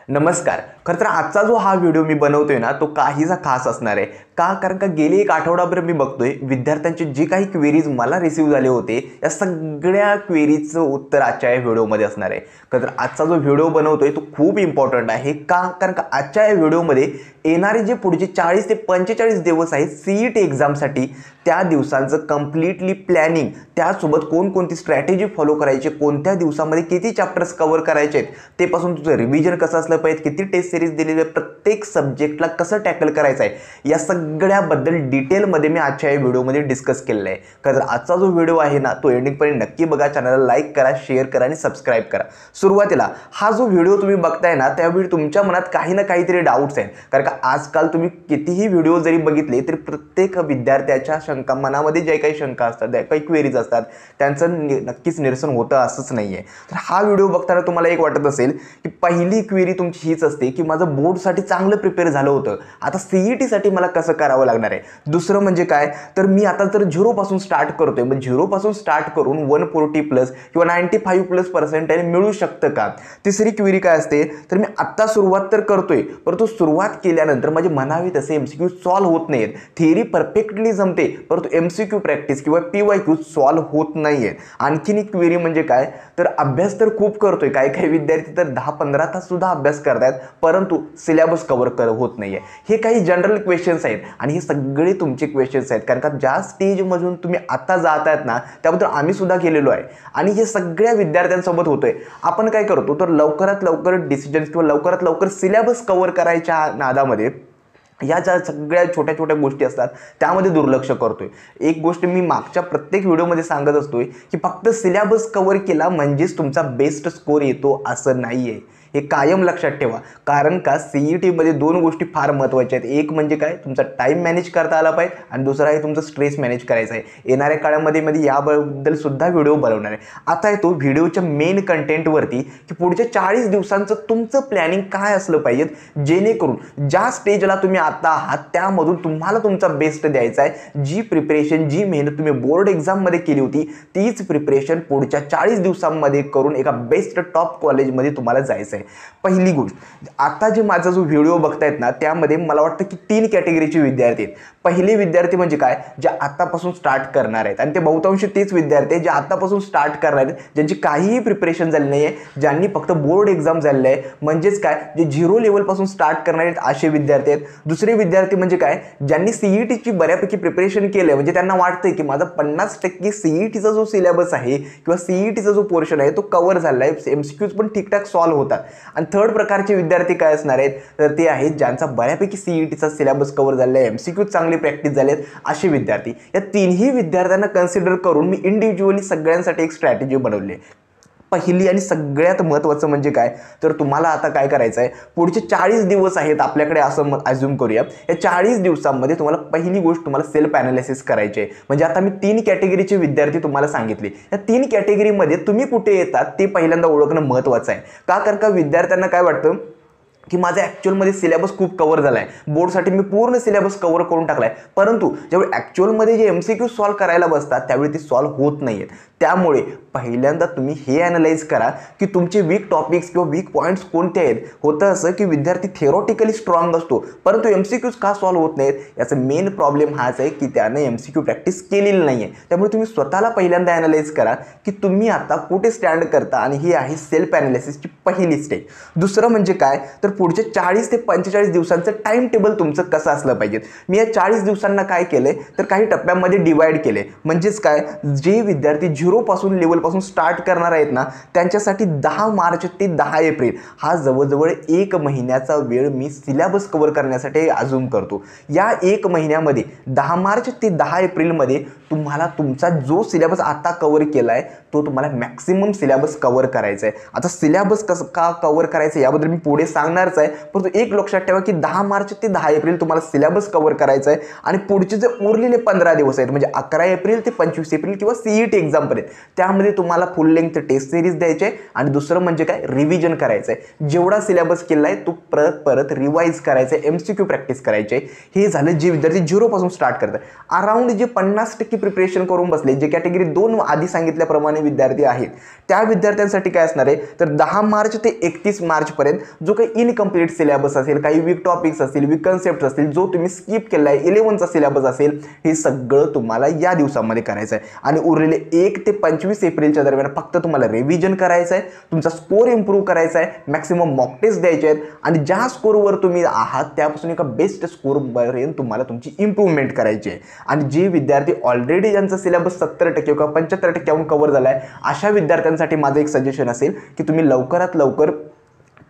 नमस्कार. खरं तर आजचा जो हा व्हिडिओ मी बनवतोय ना तो काहीसा खास असणार आहे. का? कारण का गेली एक आठवडाभर मी बघतोय विद्यार्थ्यांचे जे काही क्वेरीज मला रिसीव्ह झाले होते या सगळ्या क्वेरीजचं उत्तर आजच्या या व्हिडिओमध्ये असणार आहे. खरं तर आजचा जो व्हिडिओ बनवतोय तो खूप इम्पॉर्टंट आहे. का? कारण का आजच्या या व्हिडिओमध्ये येणारे जे पुढचे 40 ते 45 दिवस आहेत सीईटी एक्झामसाठी त्या दिवसांचं कंप्लीटली प्लॅनिंग, त्यासोबत कोणकोणती स्ट्रॅटेजी फॉलो करायची, कोणत्या दिवसामध्ये किती चॅप्टर्स कव्हर करायचे आहेत, ते पासून तुझं रिव्हिजन कसं असलं पाहिजे, किती टेस्ट सिरीज दिलेली आहे, प्रत्येक सब्जेक्टला कसं टॅकल करायचं आहे, या सगळ्याबद्दल डिटेलमध्ये मी आजच्या या व्हिडिओमध्ये डिस्कस केलेलं आहे. कारण आजचा जो व्हिडिओ आहे ना तो एंडिंगपर्यंत नक्की बघा. चॅनलला लाईक करा, शेअर करा आणि सबस्क्राईब करा. सुरुवातीला हा जो व्हिडिओ तुम्ही बघताय ना त्यावेळी तुमच्या मनात काही ना काहीतरी डाऊट्स आहेत. कारण का आजकाल तुम्ही कितीही व्हिडिओ जरी बघितले तरी प्रत्येक विद्यार्थ्याच्या शंका, मनामध्ये जे काही शंका असतात, ज्या काही क्वेरीज असतात, त्यांचं नक्कीच निरसन होतं असंच नाही आहे. तर हा व्हिडिओ बघताना तुम्हाला एक वाटत असेल की पहिली क्वेरी तुमची हीच असते की माझं बोर्डसाठी चांगलं प्रिपेअर झालं होतं, आता सीईटीसाठी मला कसं करावं लागणार आहे. दुसरं म्हणजे काय, तर मी आता तर झिरोपासून स्टार्ट करतोय, मग झिरोपासून स्टार्ट करून 140+ किंवा 95+ पर्सेंटाईल मिळू शकतं का. तिसरी क्वेरी काय असते, तर मी आत्ता सुरुवात तर करतोय परंतु सुरुवात केल्यानंतर माझे म्हणावे तसे एमसीक्यू सॉल्व्ह होत नाहीत. थिअरी परफेक्टली जमते परंतु एमसीक्यू प्रॅक्टिस किंवा पीवायक्यू सॉल्व्ह होत नाहीये. आणखीन एक क्वेरी म्हणजे काय, तर अभ्यास तर खूप करतोय, काही काही विद्यार्थी तर 10-15 तास सुद्धा अभ्यास करतात परंतु सिलेबस कव्हर होत नाहीये. हे काही जनरल क्वेश्चन्स आहेत आणि हे सगळे तुमचे क्वेश्चन्स आहेत. कारण का ज्या स्टेजमधून तुम्ही आता जात आहेत ना त्याबद्दल आम्ही सुद्धा गेलेलो आहे आणि हे सगळ्या विद्यार्थ्यांसोबत होतोय. आपण काय करतो तर लवकरात लवकर डिसिजन किंवा लवकरात लवकर सिलेबस कव्हर करायच्या नादामध्ये या ज्या सगळ्या छोट्या छोट्या गोष्टी असतात त्यामध्ये दुर्लक्ष करतोय. एक गोष्ट मी मागच्या प्रत्येक व्हिडिओमध्ये सांगत असतोय की फक्त सिलेबस कव्हर केला म्हणजेच तुमचा बेस्ट स्कोर येतो असं नाही आहे. हे कायम लक्षात ठेवा. कारण का सीईटीमध्ये दोन गोष्टी फार महत्त्वाच्या आहेत. एक म्हणजे काय, तुमचा टाईम मॅनेज करता आला पाहिजे आणि दुसरा आहे तुमचं स्ट्रेस मॅनेज करायचं आहे. येणाऱ्या काळामध्ये याबद्दल सुद्धा व्हिडिओ बनवणार आहे. आता येतो व्हिडिओच्या मेन कंटेंटवरती की पुढच्या 40 दिवसांचं तुमचं प्लॅनिंग काय असलं पाहिजे, जेणेकरून ज्या स्टेजला तुम्ही आता आहात त्यामधून तुम्हाला तुमचा बेस्ट द्यायचा आहे. जी प्रिपरेशन, जी मेहनत तुम्ही बोर्ड एक्झाममध्ये केली होती तीच प्रिपरेशन पुढच्या 40 दिवसांमध्ये करून एका बेस्ट टॉप कॉलेजमध्ये तुम्हाला जायचं आहे. पहिली गोष्ट, आता जे माझा जो व्हिडिओ बघतायत ना त्यामध्ये मला वाटतं की 3 कॅटेगरीचे विद्यार्थी आहेत. पहिले विद्यार्थी म्हणजे काय, जे आतापासून स्टार्ट करणार आहेत आणि ते बहुतांश तेच विद्यार्थी आहेत जे आतापासून स्टार्ट करणार आहेत, ज्यांची काहीही प्रिपरेशन झाली नाही आहे, ज्यांनी फक्त बोर्ड एक्झाम झालेलं आहे, म्हणजेच काय, जे झिरो लेवलपासून स्टार्ट करणार आहेत असे विद्यार्थी आहेत. दुसरे विद्यार्थी म्हणजे काय, ज्यांनी सीईटीची बऱ्यापैकी प्रिपरेशन केलं आहे, म्हणजे त्यांना वाटतंय की माझा 50% सीईटीचा जो सिलेबस आहे किंवा सीईटीचा जो पोर्शन आहे तो कव्हर झाला आहे, एमसीक्यूज पण ठीकठाक सॉल्व्ह होतात. आणि थर्ड प्रकारचे विद्यार्थी काय असणार आहेत, तर ते आहेत ज्यांचा बऱ्यापैकी सीईटीचा सिलेबस कव्हर झाला आहे, एमसीक्यू चांगली प्रॅक्टिस झाले आहेत असे विद्यार्थी. या तिन्ही विद्यार्थ्यांना कन्सिडर करून मी इंडिव्हिज्युअली सगळ्यांसाठी एक स्ट्रॅटेजी बनवली आहे. पहिली आणि सगळ्यात महत्त्वाचं म्हणजे काय, तर तुम्हाला आता काय करायचं आहे, पुढचे 40 दिवस आहेत आपल्याकडे असं अज्युम करूया. या 40 दिवसांमध्ये तुम्हाला पहिली गोष्ट तुम्हाला सेल्फ ॲनालिसिस करायची आहे. म्हणजे आता मी 3 कॅटेगरीचे विद्यार्थी तुम्हाला सांगितले, या 3 कॅटेगरीमध्ये तुम्ही कुठे येतात ते पहिल्यांदा ओळखणं महत्त्वाचं आहे. का? कारण का विद्यार्थ्यांना काय वाटतं की माझा ॲक्च्युअलमध्ये सिलेबस खूप कव्हर झाला आहे, बोर्डसाठी मी पूर्ण सिलेबस कव्हर करून टाकला आहे, परंतु ज्यावेळी ॲक्च्युअलमध्ये जे एमसीक्यू सॉल्व्ह करायला बसतात त्यावेळी ते सॉल्व्ह होत नाही आहेत. त्यामुळे पहिल्यांदा तुम्ही हे ॲनालाइज करा की तुमचे वीक टॉपिक्स किंवा वीक पॉईंट्स कोणते आहेत. होतं असं की विद्यार्थी थेरॉटिकली स्ट्रॉंग असतो परंतु एमसीक्यूज का सॉल्व्ह होत नाहीत, याचा मेन प्रॉब्लेम हाच आहे की त्याने एमसीक्यू प्रॅक्टिस केलेली नाही आहे. त्यामुळे तुम्ही स्वतःला पहिल्यांदा ॲनालाइज करा की तुम्ही आता कुठे स्टँड करता आणि ही आहे सेल्फ ॲनालिसिसची पहिली स्टेज. दुसरं म्हणजे काय, तर पुढच्या 40 ते 45 दिवसांचं टाइम टेबल तुमचं कसं असलं पाहिजे. मी या 40 दिवसांना काय केलंय तर काही टप्प्यांमध्ये डिवाइड केले. म्हणजेच काय, जे विद्यार्थी झिरोपासून लेवलपासून स्टार्ट करणार आहेत ना त्यांच्यासाठी 10 मार्च ते 10 एप्रिल हा जवळजवळ 1 महिन्याचा वेळ मी सिलेबस कव्हर करण्यासाठी अज्युम करतो. या 1 महिन्यामध्ये 10 मार्च ते 10 एप्रिलमध्ये तुम्हाला तुमचा जो सिलेबस आता कव्हर केला आहे तो तुम्हाला मॅक्सिमम सिलेबस कव्हर करायचा आहे. आता सिलेबस कसं का कव्हर करायचं याबद्दल मी पुढे सांगणारच आहे, परंतु एक लक्षात ठेवा की 10 मार्च ते 10 एप्रिल तुम्हाला सिलेबस कव्हर करायचा आहे आणि पुढचे जे उरलेले 15 दिवस आहेत म्हणजे 11 एप्रिल ते 25 एप्रिल किंवा सीईटी एक्झामपर्यंत त्यामध्ये तुम्हाला फुल लेंथ टेस्ट सिरीज द्यायचे आहे आणि दुसरं म्हणजे काय, रिव्हिजन करायचं आहे. जेवढा सिलेबस केला आहे तो परत रिवाइज करायचा आहे, एमसीक्यू प्रॅक्टिस करायची आहे. हे झालं जे विद्यार्थी झिरोपासून स्टार्ट करतात. अराउंड जे 50% प्रिपरेशन करून बसले, जे कॅटेगरी 2 आधी सांगितल्याप्रमाणे विद्यार्थी आहेत त्या विद्यार्थ्यांसाठी काय असणार आहे, तर 10 मार्च ते 31 मार्च पर्यंत जो काही इन इनकम्प्लीट सिलेबस असेल, काही वीक टॉपिक्स असतील, वीक कन्सेप्ट असतील, जो तुम्ही स्किप केला आहे, 11चा सिलेबस असेल, हे सगळं तुम्हाला या दिवसामध्ये करायचं आहे. आणि उरलेले 1 ते 25 एप्रिलच्या दरम्यान फक्त तुम्हाला रिव्हिजन करायचं आहे, तुमचा स्कोर इम्प्रूव्ह करायचा आहे, मॅक्सिमम मॉक टेस्ट द्यायचे आहेत आणि ज्या स्कोरवर तुम्ही आहात त्यापासून एका बेस्ट स्कोरपर्यंत तुम्हाला तुमची इम्प्रूव्हमेंट करायची आहे. आणि जे विद्यार्थी ऑलरेडी ज्यांचा सिलेबस 70% किंवा 75% कव्हर झाला आहे, अशा विद्यार्थ्यांसाठी माझं एक सजेशन असेल की तुम्ही लवकरात लवकर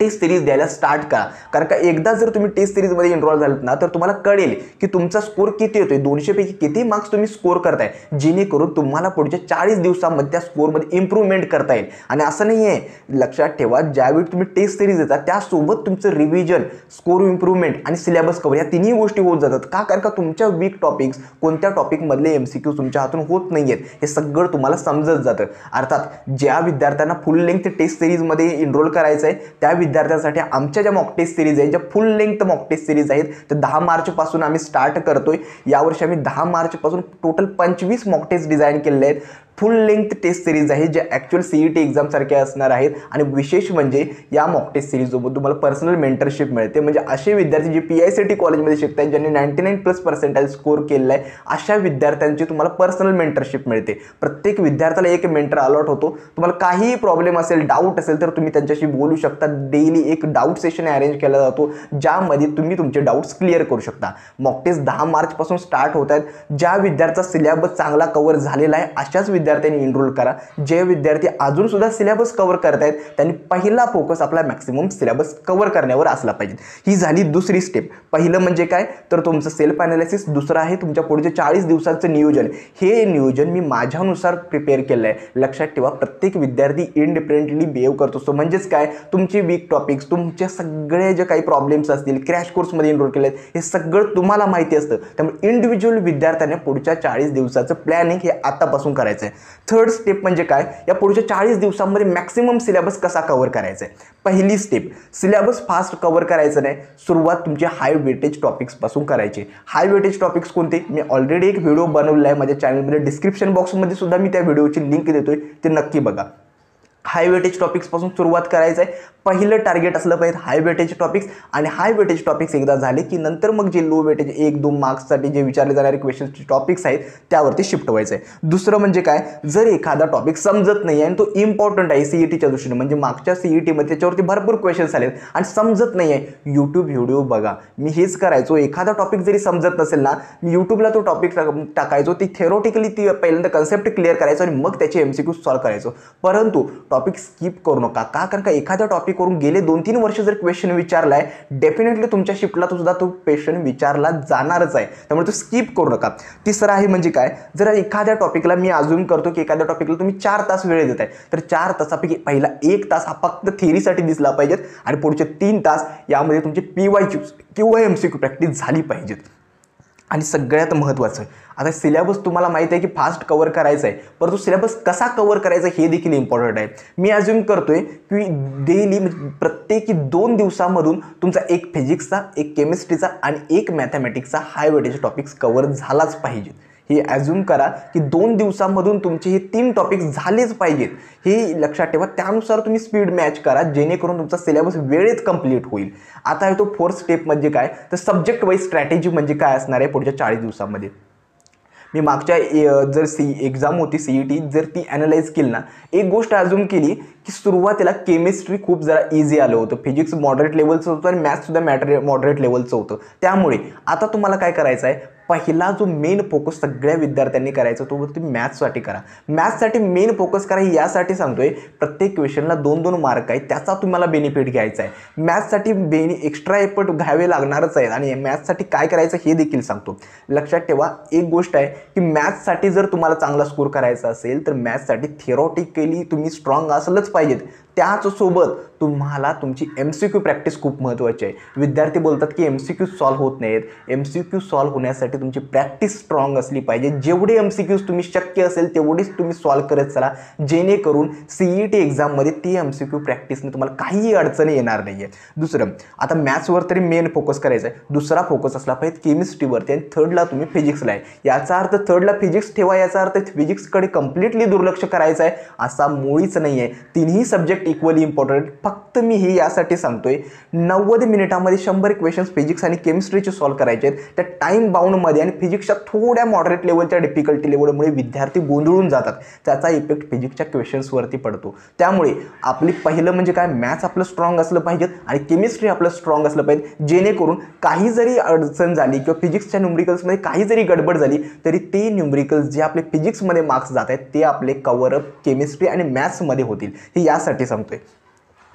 टेस्ट सिरीज द्यायला स्टार्ट करा. कारण का एकदा जर तुम्ही टेस्ट सिरीजमध्ये एनरोल झालात ना, तर तुम्हाला कळेल की तुमचा स्कोर किती होतोय, 200 पैकी किती मार्क्स तुम्ही स्कोर करताय, जेणेकरून तुम्हाला पुढच्या 40 दिवसांमध्ये त्या स्कोरमध्ये इम्प्रूव्हमेंट करता येईल. आणि असं नाही आहे, लक्षात ठेवा, ज्यावेळी तुम्ही टेस्ट सिरीज देता त्यासोबत तुमचं रिव्हिजन, स्कोर इम्प्रूव्हमेंट आणि सिलेबस कव्हर या तिन्ही गोष्टी होत जातात. का? कारण का तुमच्या वीक टॉपिक्स, कोणत्या टॉपिकमधले MCQ तुमच्या हातून होत नाही आहेत हे सगळं तुम्हाला समजत जातं. अर्थात ज्या विद्यार्थ्यांना फुल लेंथ टेस्ट सिरीजमध्ये एनरोल करायचं आहे त्या विद्यार्थ्यांसाठी आमच्या ज्या मॉक टेस्ट सिरीज आहेत, ज्या full length mock test series आहेत, तर 10 मार्चपासून आम्ही स्टार्ट करतोय. यावर्षी आम्ही 10 मार्चपासून टोटल 25 मॉक टेस्ट डिझाईन केलेले आहेत. फुल लेंथ टेस्ट सिरीज आहे जे ॲक्च्युअल CET एक्झामसारखे असणार आहेत. आणि विशेष म्हणजे या मॉक टेस्ट सिरीजसोबत तुम्हाला पर्सनल मेंटरशिप मिळते. म्हणजे असे विद्यार्थी जे PICT कॉलेजमध्ये शिकत आहेत, ज्यांनी 99+ स्कोर केलेला आहे, अशा विद्यार्थ्यांची तुम्हाला पर्सनल मेंटरशिप मिळते. प्रत्येक विद्यार्थ्याला एक मेंटर अलॉट होतो. तुम्हाला काहीही प्रॉब्लेम असेल, डाऊट असेल तर तुम्ही त्यांच्याशी बोलू शकता. डेली एक डाऊट सेशन अरेंज केला जातो ज्यामध्ये तुम्ही तुमचे डाऊट्स क्लिअर करू शकता. मॉक टेस्ट 10 मार्चपासून स्टार्ट होत आहेत. ज्या विद्यार्थ्याचा सिलेबस चांगला कव्हर झालेला आहे अशाच विद्यार्थ्यांनी एनरोल करा. जे विद्यार्थी अजून सुद्धा सिलेबस कव्हर करतायत त्यांनी पहिला फोकस आपला मॅक्सिमम सिलेबस कव्हर करण्यावर असला पाहिजे. ही झाली दुसरी स्टेप. पहिलं म्हणजे काय तर तुमचं सेल्फ अनालिसिस. दुसरं आहे तुमच्या पुढचे 40 दिवसांचं नियोजन. हे नियोजन मी माझ्यानुसार प्रिपेअर केलं आहे. लक्षात ठेवा, प्रत्येक विद्यार्थी इंडिपेंडेंटली बिहेव करतो असतो. म्हणजेच काय, तुमचे वीक टॉपिक्स, तुमच्या सगळे जे काही प्रॉब्लेम्स असतील, क्रॅश कोर्समध्ये एनरोल केले आहेत, हे सगळं तुम्हाला माहिती असतं. त्यामुळे इंडिव्हिज्युअल विद्यार्थ्याने पुढच्या 40 दिवसाचं प्लॅनिंग हे आतापासून करायचं आहे. थर्ड स्टेप म्हणजे काय, या पुढच्या 40 दिवसांमध्ये मॅक्सिमम सिलेबस कसा कव्हर करायचा आहे. पहिली स्टेप, सिलेबस फास्ट कव्हर करायचं नाही. सुरुवात तुमचे हाय वेटेज टॉपिक्सपासून करायची. हाय वेटेज टॉपिक्स कोणते, मी ऑलरेडी एक व्हिडिओ बनवला आहे माझ्या चॅनलमध्ये. डिस्क्रिप्शन बॉक्समध्ये सुद्धा मी त्या व्हिडिओची लिंक देतोय, ते नक्की बघा. हाय वेटेज टॉपिक्सपासून सुरुवात करायचं आहे. पहिलं टार्गेट असलं पाहिजे हाय वेटेज टॉपिक्स. आणि हाय वेटेज टॉपिक्स एकदा झाले की नंतर मग जे लो वेटेज 1-2 मार्क्ससाठी जे विचारले जाणारे क्वेश्चन्सचे टॉपिक्स आहेत त्यावरती शिफ्ट व्हायचं आहे. दुसरं म्हणजे काय, जर एखादा टॉपिक समजत नाही आहे आणि तो इम्पॉर्टंट आहे CETच्या दृष्टीने, म्हणजे मागच्या CETमध्ये त्याच्यावरती भरपूर क्वेश्चन्स आलेत आणि समजत नाही आहे, यूट्यूब व्हिडिओ बघा. मी हेच करायचो. एखादा टॉपिक जरी समजत नसेल ना, मी यूट्यूबला तो टॉपिक टाकायचो. ती थेरोटिकली ती पहिल्यांदा कन्सेप्ट क्लिअर करायचो आणि मग त्याचे MCQ सॉल्व्ह करायचो. परंतु टॉपिक स्किप करू नका. का? कारण का एखाद्या टॉपिक करून गेले 2-3 वर्ष जर क्वेश्चन विचारलाय, डेफिनेटली तुमच्या शिफ्टला सुद्धा तो क्वेश्चन विचारला जाणारच आहे. त्यामुळे तो स्किप करू नका. तिसरं आहे म्हणजे काय, जर एखाद्या टॉपिकला मी अज्युम करतो की एखाद्या टॉपिकला तुम्ही 4 तास वेळ देताय, तर 4 तासापैकी पहिला 1 तास हा फक्त थेअरीसाठी दिसला पाहिजेत आणि पुढचे 3 तास यामध्ये तुमची PYQs किंवा MCQ प्रॅक्टिस झाली पाहिजेत. आणि सगळ्यात महत्त्वाचं, आता सिलेबस तुम्हाला माहिती आहे की फास्ट कव्हर करायचा आहे, परंतु सिलेबस कसा कव्हर करायचा हे देखील इम्पॉर्टंट आहे. मी अज्युम करतोय की डेली प्रत्येकी 2 दिवसामधून तुमचा एक फिजिक्सचा, एक केमिस्ट्रीचा आणि एक मॅथमॅटिक्सचा हाय वेटेज टॉपिक्स कव्हर झालाच पाहिजे. हे अज्युम करा की 2 दिवसांमधून तुमचे हे 3 टॉपिक्स झालेच पाहिजेत. हे लक्षात ठेवा. त्यानुसार तुम्ही स्पीड मॅच करा जेणेकरून तुमचा सिलेबस वेळेत कंप्लीट होईल. आता येतो फोर्थ स्टेप म्हणजे काय, तर सब्जेक्ट वाईज स्ट्रॅटेजी म्हणजे काय असणार आहे पुढच्या 40 दिवसांमध्ये. मी मागच्या जर एक्झाम होती CET, जर ती ॲनालाइज केली ना, एक गोष्ट अज्युम केली की सुरुवातीला केमिस्ट्री खूप जरा इझी आलं होतं, फिजिक्स मॉडरेट लेवलचं होतं आणि मॅथ्ससुद्धा मॉडरेट लेवलचं होतं. त्यामुळे आता तुम्हाला काय करायचं आहे, पहिला जो मेन फोकस सगळ्या विद्यार्थ्यांनी करायचा तो तुम्ही मॅथ्ससाठी करा. मॅथ्ससाठी मेन फोकस करा. यासाठी सांगतोय, प्रत्येक क्वेश्चनला 2-2 मार्क आहेत, त्याचा तुम्हाला बेनिफिट घ्यायचा आहे. मॅथ्ससाठी एक्स्ट्रा एफर्ट घ्यावे लागणारच आहेत आणि मॅथ्ससाठी काय करायचं हे देखील सांगतो. लक्षात ठेवा, एक गोष्ट आहे की मॅथ्ससाठी जर तुम्हाला चांगला स्कोर करायचा असेल तर मॅथ्ससाठी थिअरॉटिकली तुम्ही स्ट्रॉंग असलंच पाहिजेत. त्याचसोबत तुम्हाला तुमची MCQ प्रॅक्टिस खूप महत्त्वाची आहे. विद्यार्थी बोलतात की MCQ सॉल्व्ह होत नाहीत. MCQ सॉल्व्ह होण्यासाठी तुमची प्रॅक्टिस स्ट्रॉंग असली पाहिजे. जेवढे MCQs तुम्ही शक्य असेल तेवढेच तुम्ही सॉल्व्ह करत चला, जेणेकरून CET एक्झाममध्ये ती MCQ प्रॅक्टिसने तुम्हाला काहीही अडचणी येणार नाही आहे. दुसरं, आता मॅथ्सवर तरी मेन फोकस करायचा आहे. दुसरा फोकस असला पाहिजे केमिस्ट्रीवरती आणि थर्डला तुम्ही फिजिक्सला आहे. याचा अर्थ थर्डला फिजिक्स ठेवा, याचा अर्थ फिजिक्सकडे कम्प्लिटली दुर्लक्ष करायचं आहे असा मुळीच नाही आहे. तिन्ही सब्जेक्ट सब्जेक्ट इक्वली इम्पॉर्टंट. फक्त मी हे यासाठी सांगतोय 90 मिनिटामध्ये 100 क्वेश्चन्स फिजिक्स आणि केमिस्ट्रीचे सॉल्व्ह करायचे आहेत, त्या टाईम बाउंडमध्ये आणि फिजिक्सच्या थोड्या मॉडरेट लेवलच्या डिफिकल्टी लेवलमुळे विद्यार्थी गोंधळून जातात. त्याचा इफेक्ट फिजिक्सच्या क्वेश्चन्सवरती पडतो. त्यामुळे आपली पहिलं म्हणजे काय, मॅथ्स आपलं स्ट्रॉंग असलं पाहिजे आणि केमिस्ट्री आपलं स्ट्रॉंग असलं पाहिजे, जेणेकरून काही जरी अडचण झाली किंवा फिजिक्सच्या न्यूमरिकल्समध्ये काही जरी गडबड झाली तरी ते न्यूमरिकल्स जे आपले फिजिक्समध्ये मार्क्स जात आहेत ते आपले कव्हरअप केमिस्ट्री आणि मॅथ्समध्ये होतील. हे यासाठी सांगतोय.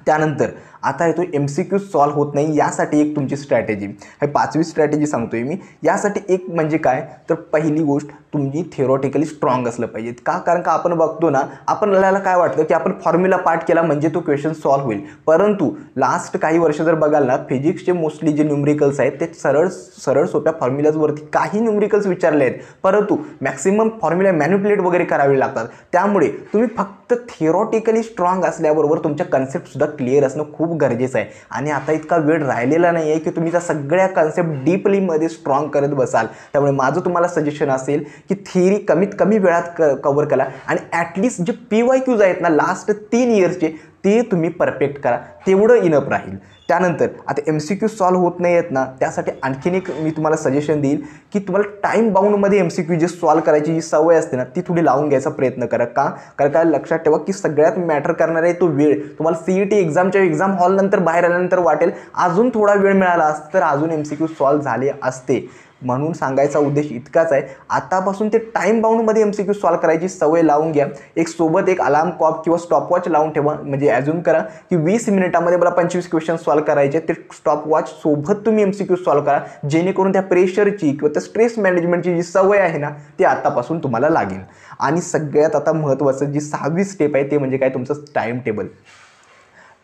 त्यानंतर आता येतो MCQ सॉल्व्ह होत नाही यासाठी एक तुमची स्ट्रॅटेजी. हे 5वी स्ट्रॅटेजी सांगतोय मी. यासाठी एक म्हणजे काय, तर पहिली गोष्ट तुम्ही थिअरॉटिकली स्ट्रॉंग असलं पाहिजे. का, कारण का आपण बघतो ना, आपल्याला काय वाटतं की आपण फॉर्म्युला पाठ केला म्हणजे तो क्वेश्चन सॉल्व्ह होईल. परंतु लास्ट काही वर्ष जर बघाल ना, फिजिक्सचे मोस्टली जे न्यूमरिकल्स आहेत ते सरळ सोप्या फॉर्म्युलाजवरती काही न्यूमरिकल्स विचारले आहेत, परंतु मॅक्सिमम फॉर्म्युला मॅनिप्युलेट वगैरे करावे लागतात. त्यामुळे तुम्ही फक्त थिअरॉटिकली स्ट्रॉंग असल्याबरोबर तुमच्या कन्सेप्टसुद्धा क्लिअर असणं खूप गरजेचं आहे. आणि आता इतका वेळ राहिलेला नाही आहे की तुम्ही त्या सगळ्या कन्सेप्ट डीपलीमध्ये स्ट्रॉंग करत बसाल. त्यामुळे माझं तुम्हाला सजेशन असेल की थिअरी कमीत कमी वेळात कव्हर करा आणि ॲटलिस्ट जे PYQs आहेत ना लास्ट 3 इयर्सचे ते तुम्ही परफेक्ट करा, तेवढं इनफ राहील. त्यानंतर आता MCQ सॉल्व्ह होत नाही आहेत ना, त्यासाठी आणखीन एक मी तुम्हाला सजेशन देईल की तुम्हाला टाईम बाउंडमध्ये MCQ जे सॉल्व्ह करायची जी सवय असते ना ती थोडी लावून घ्यायचा प्रयत्न करा. का, कारण काय लक्षात ठेवा की सगळ्यात मॅटर करणार आहे तो वेळ. तुम्हाला CET एक्झाम हॉलनंतर बाहेर आल्यानंतर वाटेल अजून थोडा वेळ मिळाला असता तर अजून MCQ सॉल्व्ह झाले असते. म्हणून सांगायचा उद्देश इतकाच आहे, आतापासून ते टाईम बाउंडमध्ये MCQ सॉल्व्ह करायची सवय लावून घ्या. सोबत एक अलार्म क्लॉक किंवा स्टॉपवॉच लावून ठेवा. म्हणजे ॲझ्युम करा की 20 मिनिटामध्ये मला 25 क्वेश्चन सॉल्व्ह करायचे, ते स्टॉपवॉच सोबत तुम्ही MCQ सॉल्व्ह करा, जेणेकरून त्या प्रेशरची किंवा त्या स्ट्रेस मॅनेजमेंटची जी सवय आहे ना ती आतापासून तुम्हाला लागेल. आणि सगळ्यात आता महत्त्वाचं जी 6वी स्टेप आहे ते म्हणजे काय, तुमचं टाईम टेबल.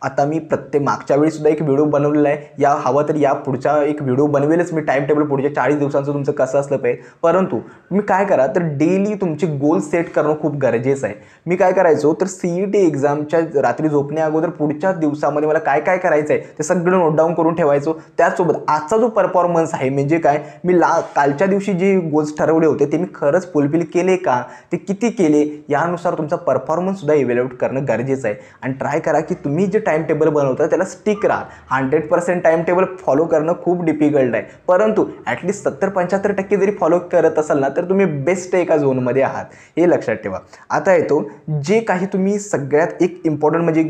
आता मी मागच्या वेळीसुद्धा एक व्हिडिओ बनवलेला आहे, या हवा तर या पुढच्या एक व्हिडिओ बनवेलच मी टाईम टेबल पुढच्या 40 दिवसांचं तुमचं कसं असलं पाहिजे. परंतु तुम्ही काय करा तर डेली तुमचे गोल सेट करणं खूप गरजेचं आहे. मी काय करायचो तर CET एक्झामच्या रात्री झोपण्या अगोदर पुढच्या दिवसामध्ये मला काय काय करायचं आहे ते सगळं नोट डाऊन करून ठेवायचो. त्याचसोबत आजचा जो परफॉर्मन्स आहे म्हणजे काय, मी कालच्या दिवशी जे गोल्स ठरवले होते ते मी खरंच फुलफिल केले का, ते किती केले, यानुसार तुमचा परफॉर्मन्ससुद्धा इव्हॅल्युएट करणं गरजेचं आहे. आणि ट्राय करा की तुम्ही जे टाईम टेबल बनवता त्याला स्टिक राहा. 100% टाईम टेबल फॉलो करणं खूप डिफिकल्ट आहे, परंतु ॲटलिस्ट 70-75% जरी फॉलो करत असाल ना तर तुम्ही बेस्ट एका झोनमध्ये आहात, हे लक्षात ठेवा. आता येतो जे काही तुम्ही सगळ्यात एक इम्पॉर्टंट म्हणजे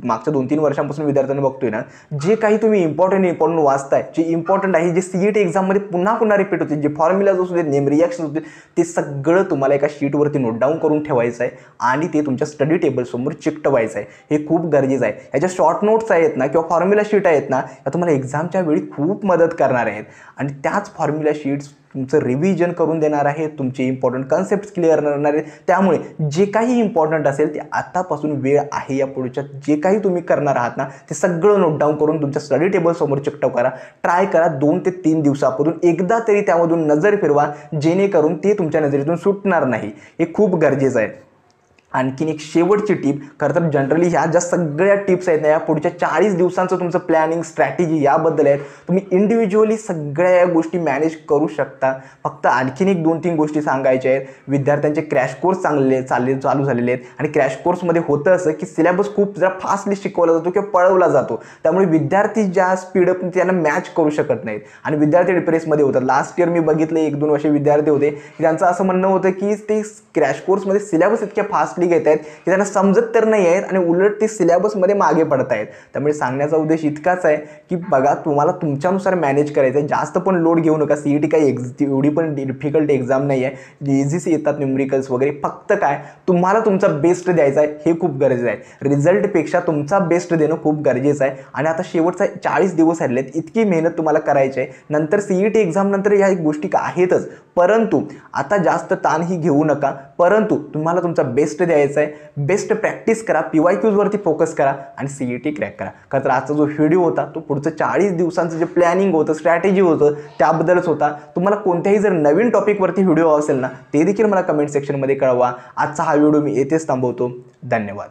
मागच्या 2-3 वर्षांपासून विद्यार्थ्यांना बघतोय ना, जे काही तुम्ही इम्पॉर्टंट वाचताय, जे इम्पॉर्टंट आहे, जे CET एक्झाममध्ये पुन्हा रिपीट होते, जे फॉर्म्युलाज असू देत, नेम रिॲक्शन होते, ते सगळं तुम्हाला एका शीटवरती नोट डाऊन करून ठेवायचं आहे आणि ते तुमच्या स्टडी टेबलसमोर चिकटवायचं आहे. हे खूप गरजेचं आहे. ह्याच्या शॉर्ट नोट्स आहेत ना किंवा फॉर्म्युला शीट आहेत ना, या तुम्हाला एक्झामच्या वेळी खूप मदत करणार आहेत. आणि त्याच फॉर्म्युला शीट्स तुमचं रिव्हिजन करून देणार आहे, तुमचे इम्पॉर्टंट कन्सेप्ट्स क्लिअर करणार आहेत. त्यामुळे जे काही इम्पॉर्टंट असेल ते आतापासून वेळ आहे, या पुढच्या जे काही तुम्ही करणार आहात ना ते सगळं नोट डाऊन करून तुमच्या स्टडी टेबलसमोर चिकटव करा. ट्राय करा 2 ते 3 दिवसापासून एकदा तरी त्यामधून नजर फिरवा, जेणेकरून ते तुमच्या नजरेतून सुटणार नाही. हे खूप गरजेचं आहे. आणखीन एक शेवटची टिप, खरं तर जनरली ह्या ज्या सगळ्या टिप्स आहेत ना या पुढच्या 40 दिवसांचं तुमचं प्लॅनिंग स्ट्रॅटेजी याबद्दल आहेत. तुम्ही इंडिव्हिज्युअली सगळ्या गोष्टी मॅनेज करू शकता. फक्त आणखीन एक 2-3 गोष्टी सांगायच्या आहेत. विद्यार्थ्यांचे क्रॅश कोर्स चालू झालेले आहेत आणि क्रॅश कोर्समध्ये होतं असं की सिलेबस खूप जरा फास्टली शिकवला जातो किंवा पळवला जातो, त्यामुळे विद्यार्थी ज्या स्पीडअप त्यांना मॅच करू शकत नाहीत आणि विद्यार्थी डिप्रेसमध्ये होतात. लास्ट इयर मी बघितले 1-2 वर्षे विद्यार्थी होते की त्यांचं असं म्हणणं होतं की ते क्रॅश कोर्समध्ये सिलेबस इतक्या फास्टली घेत आहेत की त्यांना समजत तर नाही आहेत आणि उलट ते सिलेबसमध्ये मागे पडत आहेत. त्यामुळे सांगण्याचा उद्देश इतकाच आहे की बघा, तुम्हाला तुमच्यानुसार मॅनेज करायचं आहे. जास्त पण लोड घेऊ नका. CET काही एवढी पण डिफिकल्ट एक्झाम नाही आहे, इझीच येतात न्यूमरिकल्स वगैरे. फक्त काय, तुम्हाला तुमचा बेस्ट द्यायचा आहे, हे खूप गरजेचं आहे. रिझल्टपेक्षा तुमचा बेस्ट देणं खूप गरजेचं आहे. आणि आता शेवटचा 40 दिवस राहिलेत, इतकी मेहनत तुम्हाला करायची आहे. नंतर CET एक्झाम नंतर ह्या गोष्टी आहेतच, परंतु आता जास्त ताणही घेऊ नका. परंतु तुम्हाला तुमचा बेस्ट द्यायचा आहे. बेस्ट प्रॅक्टिस करा, PYQs वरती फोकस करा आणि CET क्रॅक करा. कारण तर आजचा जो व्हिडिओ होता तो पुढचं 40 दिवसांचं जे प्लॅनिंग होतं, स्ट्रॅटेजी होतं, त्याबद्दलच होता. तुम्हाला कोणत्याही जर नवीन टॉपिकवरती व्हिडिओ असेल ना ते देखील मला कमेंट सेक्शनमध्ये कळवा. आजचा हा व्हिडिओ मी येथेच थांबवतो. धन्यवाद.